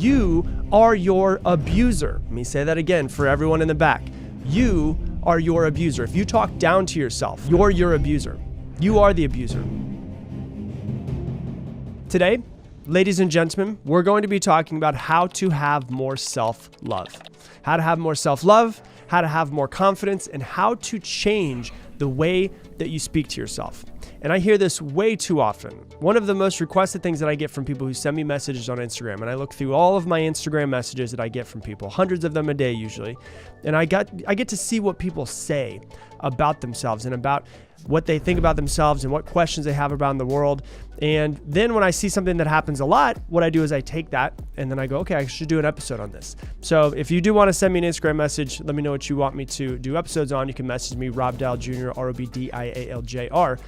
You are your abuser. Let me say that again for everyone in the back. You are your abuser. If you talk down to yourself, you're your abuser. You are the abuser. Today, ladies and gentlemen, we're going to be talking about how to have more self-love. How to have more self-love, how to have more confidence, and how to change the way that you speak to yourself. And I hear this way too often. One of the most requested things that I get from people who send me messages on Instagram, and I look through all of my Instagram messages that I get from people, hundreds of them a day usually, and I get to see what people say about themselves and about what they think about themselves and what questions they have around the world. And then when I see something that happens a lot, what I do is I take that and then I go, okay, I should do an episode on this. So if you do want to send me an Instagram message, let me know what you want me to do episodes on. You can message me, Rob Dial Jr., ROBDIALJR.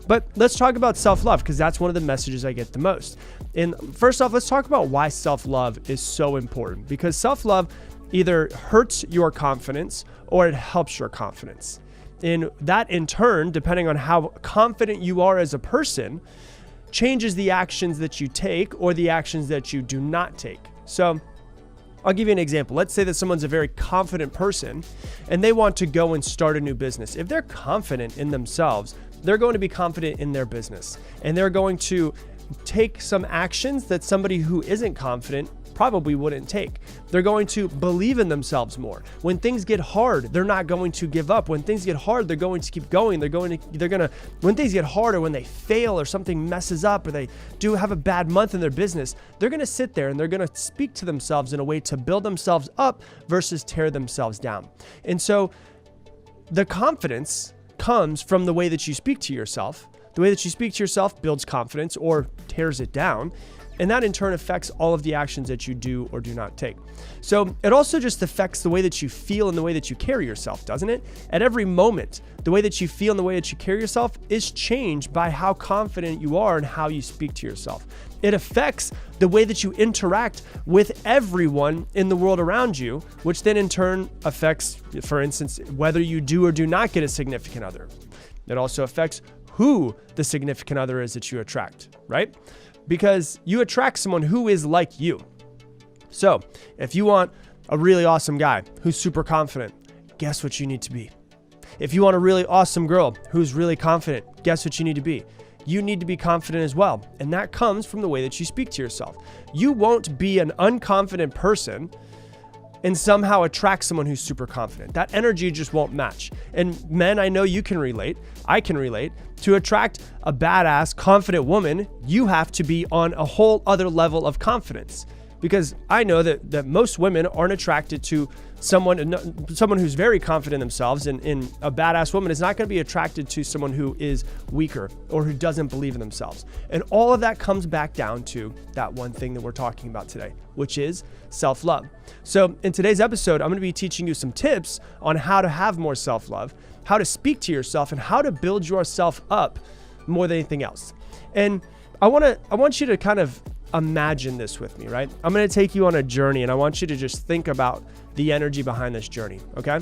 But let's talk about self-love, because that's one of the messages I get the most. And first off, let's talk about why self-love is so important, because self-love either hurts your confidence or it helps your confidence. And that in turn, depending on how confident you are as a person, changes the actions that you take or the actions that you do not take. So I'll give you an example. Let's say that someone's a very confident person and they want to go and start a new business. If they're confident in themselves, they're going to be confident in their business, and they're going to take some actions that somebody who isn't confident probably wouldn't take. They're going to believe in themselves more. When things get hard, they're not going to give up. When things get hard, they're going to keep going. When things get hard, or when they fail or something messes up or they do have a bad month in their business, they're going to sit there and they're going to speak to themselves in a way to build themselves up versus tear themselves down. And so the confidence comes from the way that you speak to yourself. The way that you speak to yourself builds confidence or tears it down. And that in turn affects all of the actions that you do or do not take. So it also just affects the way that you feel and the way that you carry yourself, doesn't it? At every moment, the way that you feel and the way that you carry yourself is changed by how confident you are and how you speak to yourself. It affects the way that you interact with everyone in the world around you, which then in turn affects, for instance, whether you do or do not get a significant other. It also affects who the significant other is that you attract, right? Because you attract someone who is like you. So if you want a really awesome guy who's super confident, guess what you need to be? If you want a really awesome girl who's really confident, guess what you need to be? You need to be confident as well. And that comes from the way that you speak to yourself. You won't be an unconfident person and somehow attract someone who's super confident. That energy just won't match. And men, I know you can relate. I can relate. To attract a badass, confident woman, you have to be on a whole other level of confidence. Because I know that most women aren't attracted to someone who's very confident in themselves, and a badass woman is not going to be attracted to someone who is weaker or who doesn't believe in themselves. And all of that comes back down to that one thing that we're talking about today, which is self-love. So in today's episode, I'm going to be teaching you some tips on how to have more self-love, how to speak to yourself, and how to build yourself up more than anything else. And I want you to kind of imagine this with me, right? I'm going to take you on a journey, and I want you to just think about the energy behind this journey, okay?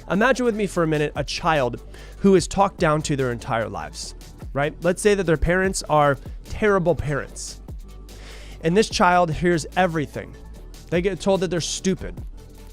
Imagine with me for a minute a child who is talked down to their entire lives, right? Let's say that their parents are terrible parents, and this child hears everything. They get told that they're stupid.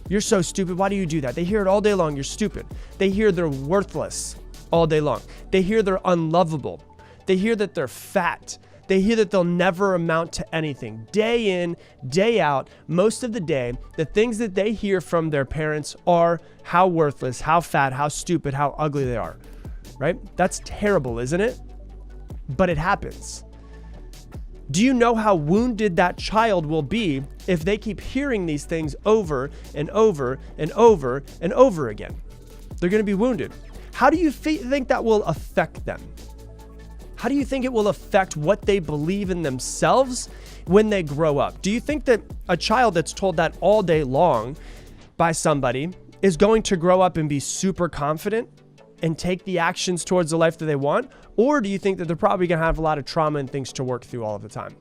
You're so stupid. Why do you do that? They hear it all day long. You're stupid. They hear they're worthless all day long. They hear they're unlovable. They hear that they're fat. They hear that they'll never amount to anything. Day in, day out, most of the day, the things that they hear from their parents are how worthless, how fat, how stupid, how ugly they are, right? That's terrible, isn't it? But it happens. Do you know how wounded that child will be if they keep hearing these things over and over and over and over again? They're going to be wounded. How do you think that will affect them? How do you think it will affect what they believe in themselves when they grow up? Do you think that a child that's told that all day long by somebody is going to grow up and be super confident and take the actions towards the life that they want? Or do you think that they're probably going to have a lot of trauma and things to work through all of the time?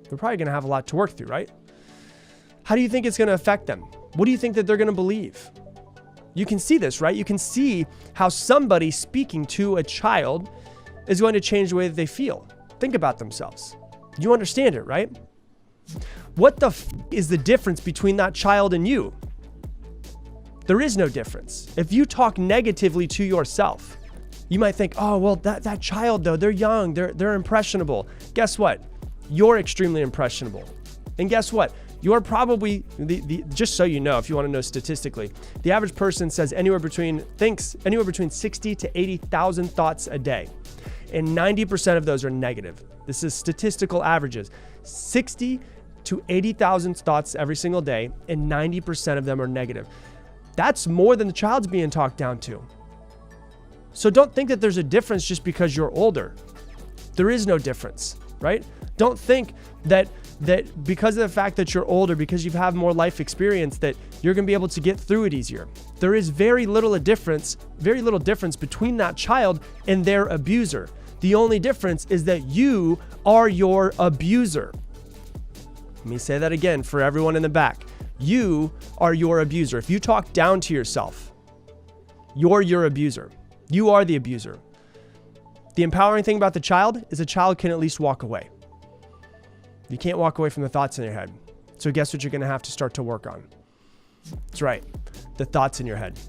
They're probably going to have a lot to work through, right? How do you think it's going to affect them? What do you think that they're going to believe? You can see this, right? You can see how somebody speaking to a child is going to change the way that they feel, think about themselves. You understand it, right? What the is the difference between that child and you? There is no difference. If you talk negatively to yourself, you might think, oh, well, that child though, they're young, they're impressionable. Guess what? You're extremely impressionable. And guess what? You're probably, just so you know, if you want to know statistically, the average person thinks anywhere between 60 to 80,000 thoughts a day. And 90% of those are negative. This is statistical averages. 60 to 80,000 thoughts every single day, and 90% of them are negative. That's more than the child's being talked down to. So don't think that there's a difference just because you're older. There is no difference, right? Don't think that because of the fact that you're older, because you've had more life experience, that you're going to be able to get through it easier. There is very little difference between that child and their abuser. The only difference is that you are your abuser. Let me say that again for everyone in the back. You are your abuser. If you talk down to yourself, you're your abuser. You are the abuser. The empowering thing about the child is a child can at least walk away. You can't walk away from the thoughts in your head. So guess what you're going to have to start to work on? That's right, the thoughts in your head.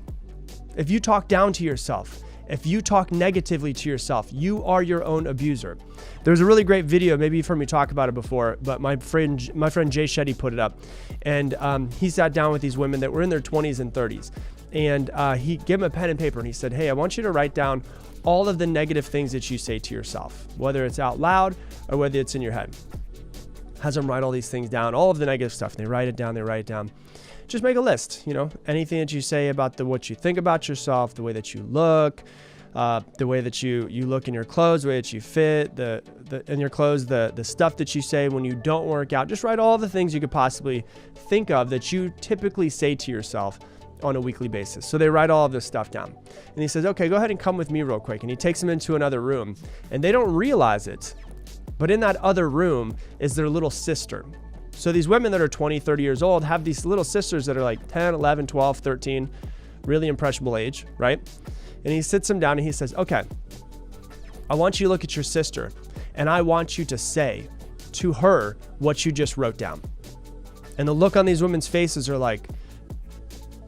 If you talk down to yourself, if you talk negatively to yourself, you are your own abuser. There's a really great video, maybe you've heard me talk about it before, but my friend Jay Shetty put it up. And he sat down with these women that were in their 20s and 30s. And he gave them a pen and paper and he said, hey, I want you to write down all of the negative things that you say to yourself, whether it's out loud or whether it's in your head. Has them write all these things down, all of the negative stuff. And they write it down. Just make a list, anything that you say about what you think about yourself, the way that you look, the way that you look in your clothes, the way that you fit, in your clothes, the stuff that you say when you don't work out. Just write all the things you could possibly think of that you typically say to yourself on a weekly basis. So they write all of this stuff down. And he says, okay, go ahead and come with me real quick. And he takes them into another room and they don't realize it, but in that other room is their little sister. So these women that are 20, 30 years old have these little sisters that are like 10, 11, 12, 13, really impressionable age, right? And he sits them down and he says, okay, I want you to look at your sister and I want you to say to her what you just wrote down. And the look on these women's faces are like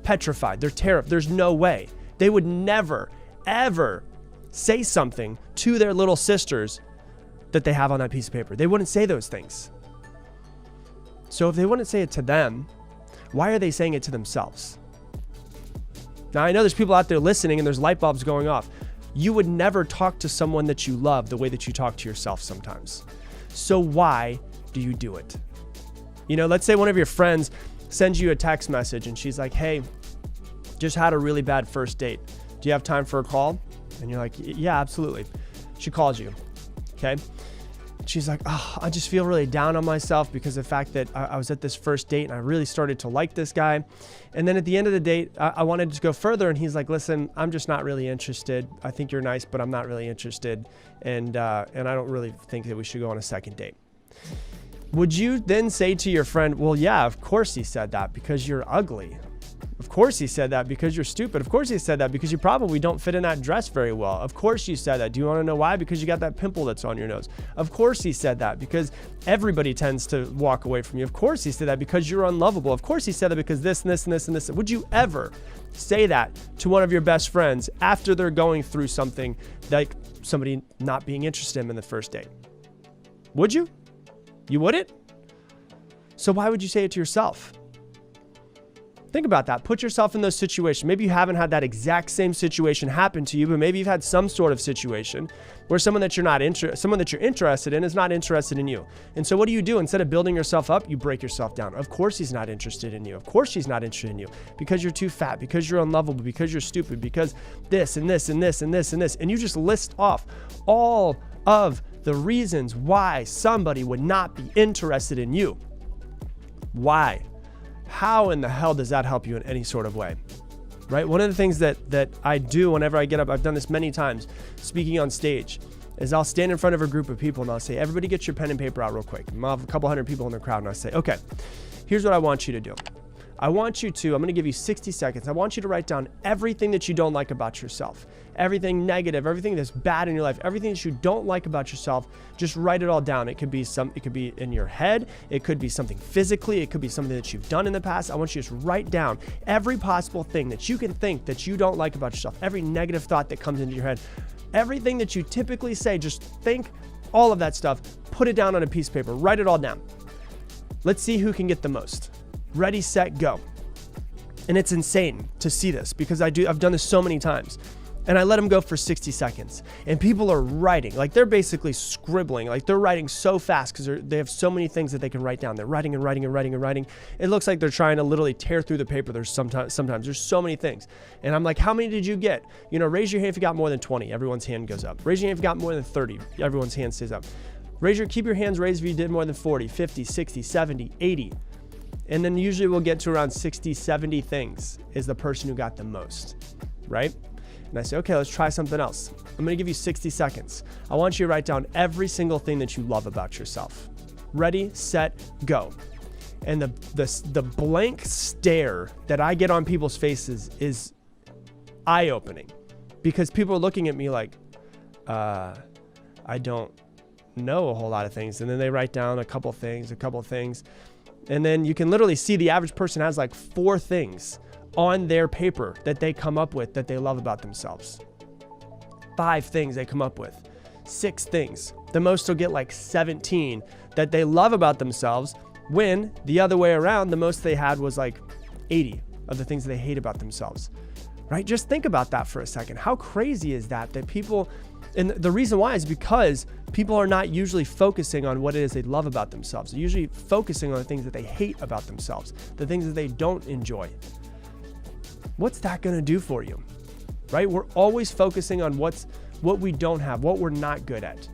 petrified. They're terrified. There's no way. They would never, ever say something to their little sisters that they have on that piece of paper. They wouldn't say those things. So if they wouldn't say it to them, why are they saying it to themselves? Now, I know there's people out there listening and there's light bulbs going off. You would never talk to someone that you love the way that you talk to yourself sometimes. So why do you do it? Let's say one of your friends sends you a text message and she's like, hey, just had a really bad first date. Do you have time for a call? And you're like, yeah, absolutely. She calls you, okay? She's like, oh, I just feel really down on myself because of the fact that I was at this first date and I really started to like this guy. And then at the end of the date, I wanted to go further. And he's like, listen, I'm just not really interested. I think you're nice, but I'm not really interested. And I don't really think that we should go on a second date. Would you then say to your friend, well, yeah, of course he said that because you're ugly. Of course he said that because you're stupid. Of course he said that because you probably don't fit in that dress very well. Of course you said that. Do you want to know why? Because you got that pimple that's on your nose. Of course he said that because everybody tends to walk away from you. Of course he said that because you're unlovable. Of course he said that because this and this and this and this. Would you ever say that to one of your best friends after they're going through something like somebody not being interested in them in the first date? Would you? You wouldn't? So why would you say it to yourself? Think about that. Put yourself in those situations. Maybe you haven't had that exact same situation happen to you, but maybe you've had some sort of situation where someone that you're interested in is not interested in you. And so what do? Instead of building yourself up, you break yourself down. Of course he's not interested in you. Of course she's not interested in you because you're too fat, because you're unlovable, because you're stupid, because this and this and this and this and this. And you just list off all of the reasons why somebody would not be interested in you. Why? How in the hell does that help you in any sort of way? Right? One of the things that I do whenever I get up, I've done this many times speaking on stage, is I'll stand in front of a group of people and I'll say, everybody get your pen and paper out real quick. And I'll have a couple hundred people in the crowd and I'll say, okay, here's what I want you to do. I'm going to give you 60 seconds. I want you to write down everything that you don't like about yourself, everything negative, everything that's bad in your life, everything that you don't like about yourself. Just write it all down. It could be in your head. It could be something physically. It could be something that you've done in the past. I want you to just write down every possible thing that you can think that you don't like about yourself, every negative thought that comes into your head, everything that you typically say. Just think all of that stuff, put it down on a piece of paper, write it all down. Let's see who can get the most. Ready, set, go. And it's insane to see this because I've done this so many times. And I let them go for 60 seconds. And people are writing, like they're basically scribbling, like they're writing so fast because they have so many things that they can write down. They're writing and writing and writing and writing. It looks like they're trying to literally tear through the paper. There's sometimes there's so many things. And I'm like, how many did you get? Raise your hand if you got more than 20. Everyone's hand goes up. Raise your hand if you got more than 30. Everyone's hand stays up. Keep your hands raised if you did more than 40, 50, 60, 70, 80. And then usually we'll get to around 60, 70 things is the person who got the most, right? And I say, okay, let's try something else. I'm going to give you 60 seconds. I want you to write down every single thing that you love about yourself. Ready, set, go. And the blank stare that I get on people's faces is eye-opening because people are looking at me like, I don't know a whole lot of things. And then they write down a couple things. And then you can literally see the average person has like 4 things on their paper that they come up with that they love about themselves. 5 things they come up with. 6 things. The most will get like 17 that they love about themselves, when the other way around, the most they had was like 80 of the things that they hate about themselves. Right? Just think about that for a second. How crazy is that people, and the reason why is because people are not usually focusing on what it is they love about themselves. They're usually focusing on the things that they hate about themselves, the things that they don't enjoy. What's that going to do for you? Right? We're always focusing on what we don't have, what we're not good at.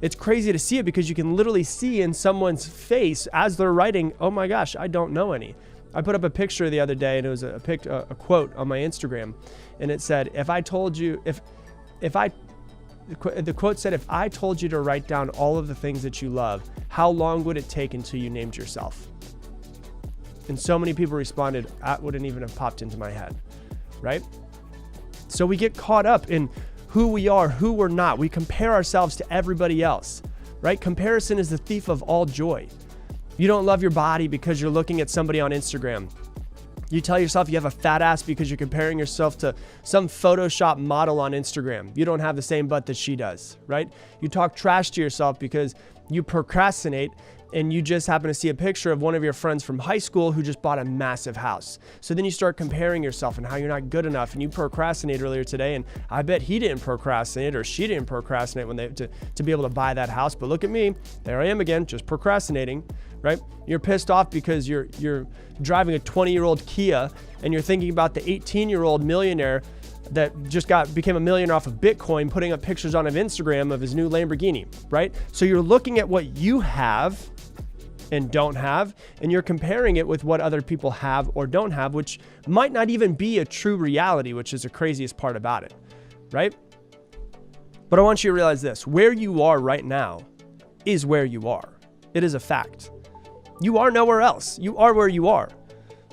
It's crazy to see it because you can literally see in someone's face as they're writing, oh my gosh, I don't know any. I put up a picture the other day and it was a quote on my Instagram, and it said, the quote said, if I told you to write down all of the things that you love, how long would it take until you named yourself? And so many people responded, that wouldn't even have popped into my head, right? So we get caught up in who we are, who we're not. We compare ourselves to everybody else, right? Comparison is the thief of all joy. You don't love your body because you're looking at somebody on Instagram. You tell yourself you have a fat ass because you're comparing yourself to some Photoshop model on Instagram. You don't have the same butt that she does, right? You talk trash to yourself because you procrastinate and you just happen to see a picture of one of your friends from high school who just bought a massive house. So then you start comparing yourself and how you're not good enough, and you procrastinated earlier today, and I bet he didn't procrastinate or she didn't procrastinate when to be able to buy that house. But look at me, there I am again, just procrastinating, right? You're pissed off because you're driving a 20-year-old Kia and you're thinking about the 18-year-old millionaire that just became a millionaire off of Bitcoin, putting up pictures on Instagram of his new Lamborghini, right? So you're looking at what you have and don't have, and you're comparing it with what other people have or don't have, which might not even be a true reality, which is the craziest part about it, right? But I want you to realize this: where you are right now is where you are. It is a fact. You are nowhere else. You are where you are.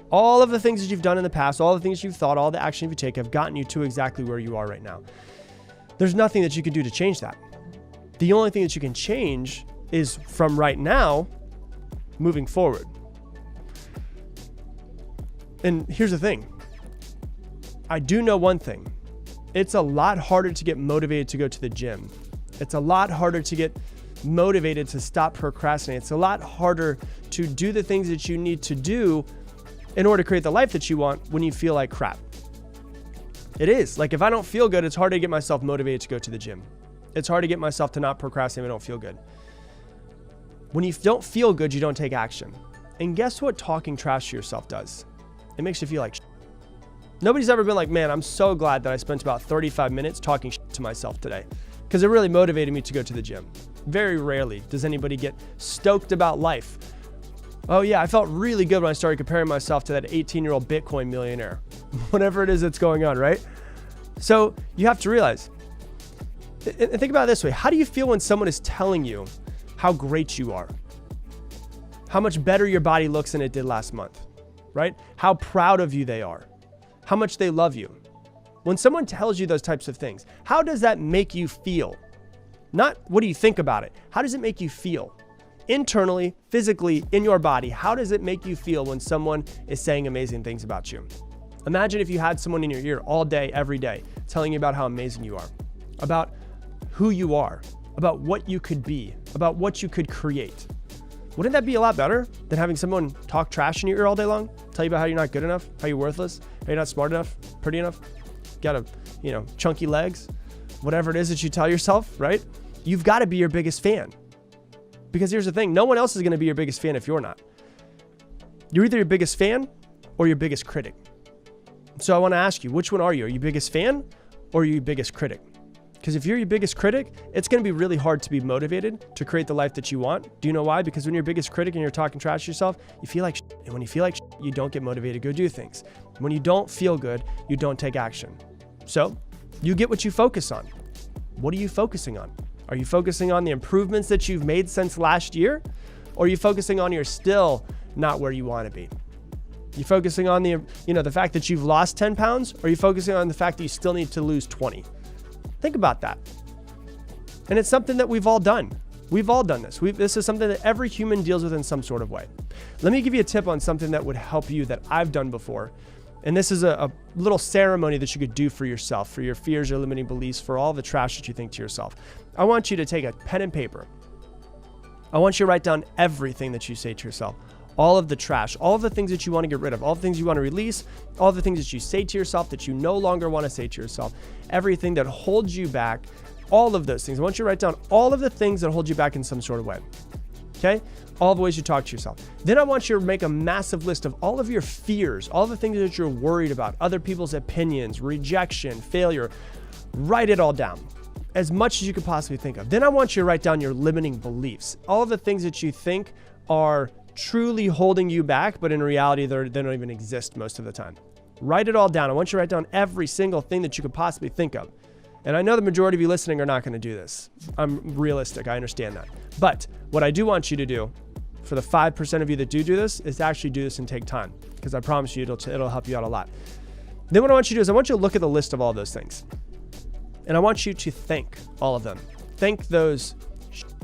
All of the things that you've done in the past, all the things you've thought, all the action you take have gotten you to exactly where you are right now. There's nothing that you can do to change that. The only thing that you can change is from right now moving forward. And here's the thing. I do know one thing. It's a lot harder to get motivated to go to the gym. It's a lot harder to get motivated to stop procrastinating. It's a lot harder to do the things that you need to do in order to create the life that you want when you feel like crap. It is. Like, if I don't feel good, it's hard to get myself motivated to go to the gym. It's hard to get myself to not procrastinate when I don't feel good. When you don't feel good, you don't take action. And guess what talking trash to yourself does? It makes you feel like shit. Nobody's ever been like, man, I'm so glad that I spent about 35 minutes talking shit to myself today, because it really motivated me to go to the gym. Very rarely does anybody get stoked about life. Oh yeah, I felt really good when I started comparing myself to that 18-year-old Bitcoin millionaire. Whatever it is that's going on, right? So you have to realize, and think about it this way: how do you feel when someone is telling you how great you are? How much better your body looks than it did last month? right? How proud of you they are, how much they love you. When someone tells you those types of things, how does that make you feel? Not what do you think about it? How does it make you feel? Internally, physically, in your body, how does it make you feel when someone is saying amazing things about you? Imagine if you had someone in your ear all day, every day, telling you about how amazing you are, about who you are, about what you could be, about what you could create. Wouldn't that be a lot better than having someone talk trash in your ear all day long? Tell you about how you're not good enough, how you're worthless, how you're not smart enough, pretty enough, got a, chunky legs, whatever it is that you tell yourself, right? You've got to be your biggest fan. Because here's the thing, no one else is going to be your biggest fan if you're not. You're either your biggest fan or your biggest critic. So I want to ask you, which one are you? Are you biggest fan or are you your biggest critic? Because if you're your biggest critic, it's going to be really hard to be motivated to create the life that you want. Do you know why? Because when you're your biggest critic and you're talking trash to yourself, you feel like shit. And when you feel like shit, you don't get motivated to go do things. When you don't feel good, you don't take action. So you get what you focus on. What are you focusing on? Are you focusing on the improvements that you've made since last year? Or are you focusing on you're still not where you want to be? You focusing on the fact that you've lost 10 pounds? Or are you focusing on the fact that you still need to lose 20? Think about that. And it's something that we've all done. We've all done this. This is something that every human deals with in some sort of way. Let me give you a tip on something that would help you that I've done before. And this is a little ceremony that you could do for yourself, for your fears, your limiting beliefs, for all the trash that you think to yourself. I want you to take a pen and paper. I want you to write down everything that you say to yourself. All of the trash, all of the things that you want to get rid of, all the things you want to release, all the things that you say to yourself that you no longer want to say to yourself, everything that holds you back, all of those things. I want you to write down all of the things that hold you back in some sort of way. Okay? All the ways you talk to yourself. Then I want you to make a massive list of all of your fears, all the things that you're worried about, other people's opinions, rejection, failure. Write it all down, as much as you could possibly think of. Then I want you to write down your limiting beliefs, all of the things that you think are truly holding you back, but in reality, they don't even exist most of the time. Write it all down. I want you to write down every single thing that you could possibly think of. And I know the majority of you listening are not going to do this. I'm realistic. I understand that. But what I do want you to do, for the 5% of you that do this, is to actually do this and take time. Because I promise you, it'll help you out a lot. Then what I want you to do is I want you to look at the list of all those things. And I want you to thank all of them. Thank those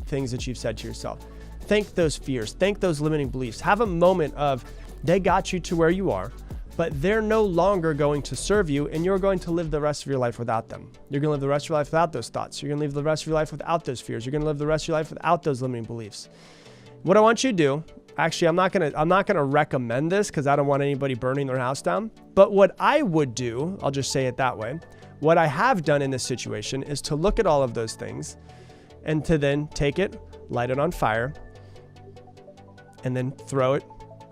things that you've said to yourself. Thank those fears. Thank those limiting beliefs. Have a moment of they got you to where you are, but they're no longer going to serve you, and you're going to live the rest of your life without them. You're going to live the rest of your life without those thoughts. You're going to live the rest of your life without those fears. You're going to live the rest of your life without those limiting beliefs. What I want you to do, actually, I'm not going to recommend this because I don't want anybody burning their house down. But what I would do, I'll just say it that way. What I have done in this situation is to look at all of those things and to then take it, light it on fire, and then throw it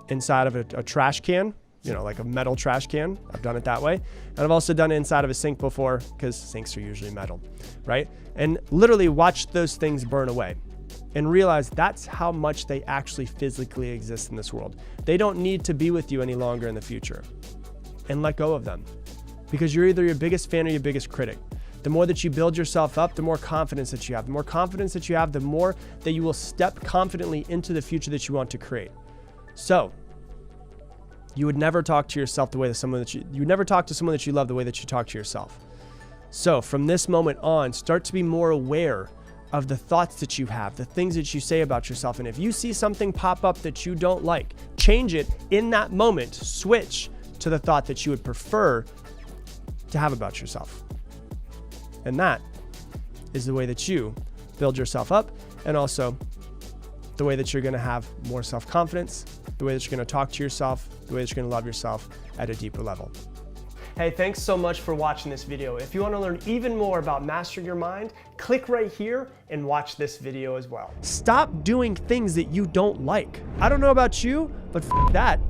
inside of a trash can, like a metal trash can. I've done it that way. And I've also done it inside of a sink before, because sinks are usually metal, right? And literally watch those things burn away and realize that's how much they actually physically exist in this world. They don't need to be with you any longer in the future. And let go of them, because you're either your biggest fan or your biggest critic. The more that you build yourself up, the more confidence that you have. The more confidence that you have, the more that you will step confidently into the future that you want to create. So, you would never talk to yourself the way that you would never talk to someone that you love the way that you talk to yourself. So, from this moment on, start to be more aware of the thoughts that you have, the things that you say about yourself. And if you see something pop up that you don't like, change it in that moment. Switch to the thought that you would prefer to have about yourself. And that is the way that you build yourself up, and also the way that you're going to have more self-confidence, the way that you're going to talk to yourself, the way that you're going to love yourself at a deeper level. Hey, thanks so much for watching this video. If you want to learn even more about mastering your mind, click right here and watch this video as well. Stop doing things that you don't like. I don't know about you, but that.